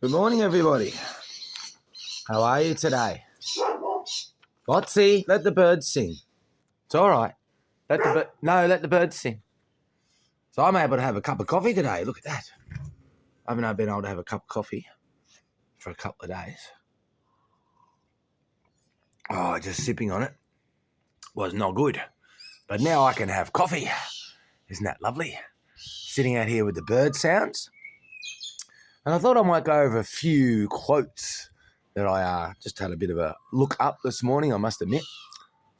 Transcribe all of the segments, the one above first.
Good morning, everybody. How are you today? Botsy, let the birds sing. It's all right. Let the birds sing. So I'm able to have a cup of coffee today. Look at that. I haven't been able to have a cup of coffee for a couple of days. Oh, just sipping on it was not good. But now I can have coffee. Isn't that lovely? Sitting out here with the bird sounds. And I thought I might go over a few quotes that I just had a bit of a look up this morning, I must admit.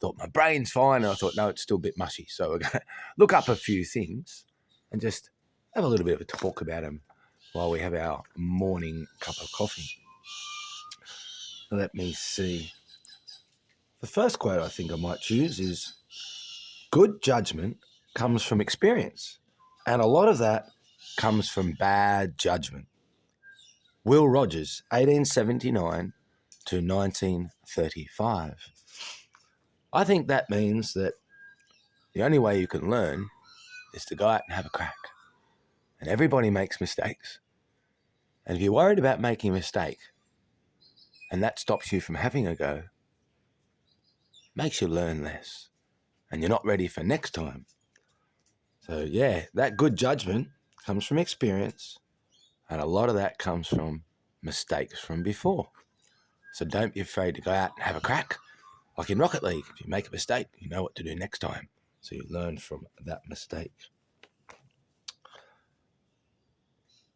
Thought my brain's fine, and I thought, no, it's still a bit mushy. So we're going to look up a few things and just have a little bit of a talk about them while we have our morning cup of coffee. Let me see. The first quote I think I might choose is, good judgment comes from experience, and a lot of that comes from bad judgment. Will Rogers, 1879 to 1935. I think that means that the only way you can learn is to go out and have a crack. And everybody makes mistakes. And if you're worried about making a mistake and that stops you from having a go, makes you learn less and you're not ready for next time. So yeah, that good judgment comes from experience, and a lot of that comes from mistakes from before. So don't be afraid to go out and have a crack. Like in Rocket League, if you make a mistake, you know what to do next time. So you learn from that mistake.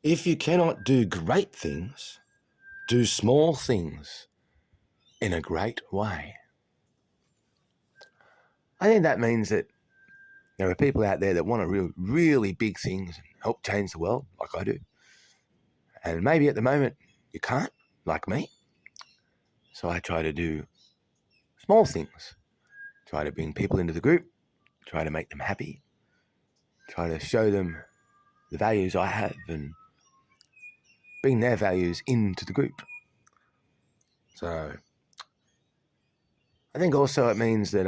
If you cannot do great things, do small things in a great way. I think that means that there are people out there that want to do really big things and help change the world, like I do. And maybe at the moment you can't, like me. So I try to do small things. Try to bring people into the group. Try to make them happy. Try to show them the values I have and bring their values into the group. So I think also it means that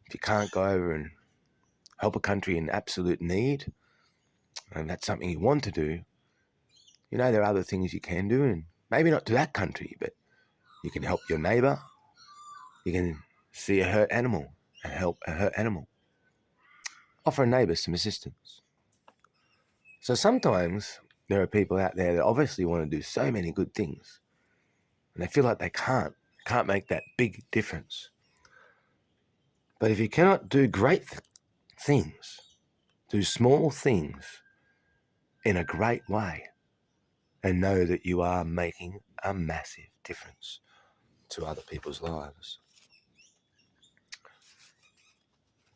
if you can't go over and help a country in absolute need, and that's something you want to do, you know there are other things you can do, and maybe not to that country, but you can help your neighbour. You can see a hurt animal and help a hurt animal. Offer a neighbour some assistance. So sometimes there are people out there that obviously want to do so many good things, and they feel like they can't make that big difference. But if you cannot do great things, do small things in a great way, and know that you are making a massive difference to other people's lives.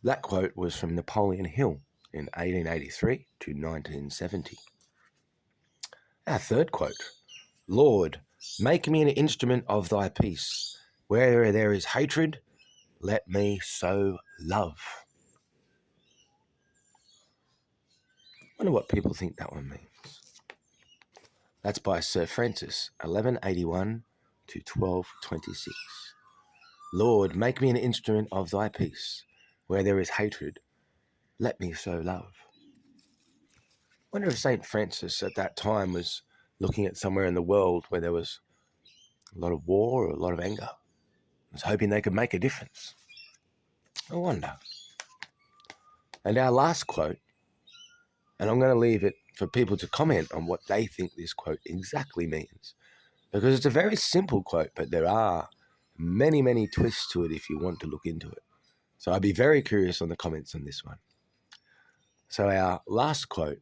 That quote was from Napoleon Hill in 1883 to 1970. Our third quote, Lord, make me an instrument of thy peace. Where there is hatred, let me sow love. I wonder what people think that one means. That's by Sir Francis, 1181 to 1226. Lord, make me an instrument of thy peace. Where there is hatred, let me sow love. I wonder if St. Francis at that time was looking at somewhere in the world where there was a lot of war or a lot of anger. Was hoping they could make a difference. I wonder. And our last quote, and I'm going to leave it for people to comment on what they think this quote exactly means, because it's a very simple quote, but there are many, many twists to it if you want to look into it. So I'd be very curious on the comments on this one. So our last quote,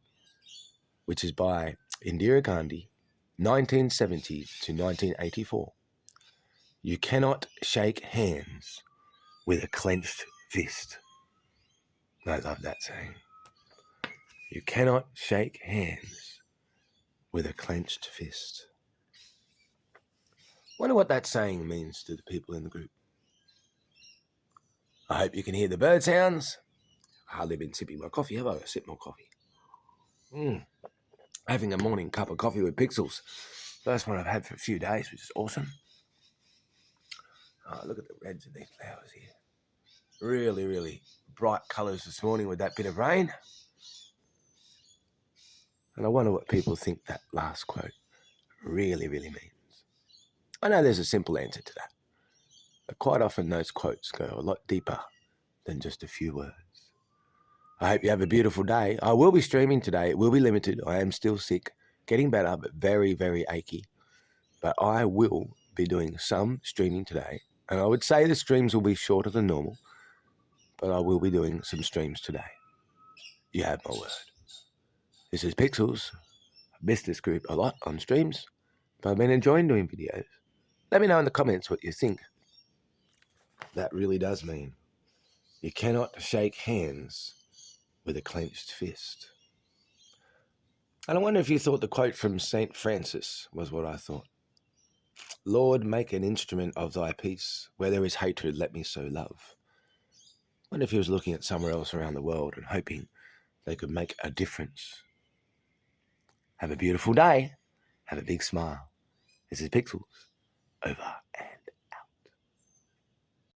which is by Indira Gandhi, 1970 to 1984. You cannot shake hands with a clenched fist. I love that saying. You cannot shake hands with a clenched fist. Wonder what that saying means to the people in the group. I hope you can hear the bird sounds. I've hardly been sipping my coffee, have I? A sip more coffee. Having a morning cup of coffee with Pikxles. First one I've had for a few days, which is awesome. Oh, look at the reds of these flowers here. Really, really bright colours this morning with that bit of rain. And I wonder what people think that last quote really, really means. I know there's a simple answer to that, but quite often those quotes go a lot deeper than just a few words. I hope you have a beautiful day. I will be streaming today. It will be limited. I am still sick, getting better, but very, very achy. But I will be doing some streaming today. And I would say the streams will be shorter than normal, but I will be doing some streams today. You have my word. This is Pikxles. I miss this group a lot on streams, but I've been enjoying doing videos. Let me know in the comments what you think. That really does mean you cannot shake hands with a clenched fist. And I wonder if you thought the quote from St. Francis was what I thought. Lord, make an instrument of thy peace. Where there is hatred, let me sow love. I wonder if he was looking at somewhere else around the world and hoping they could make a difference. Have a beautiful day. Have a big smile. This is Pikxles. Over and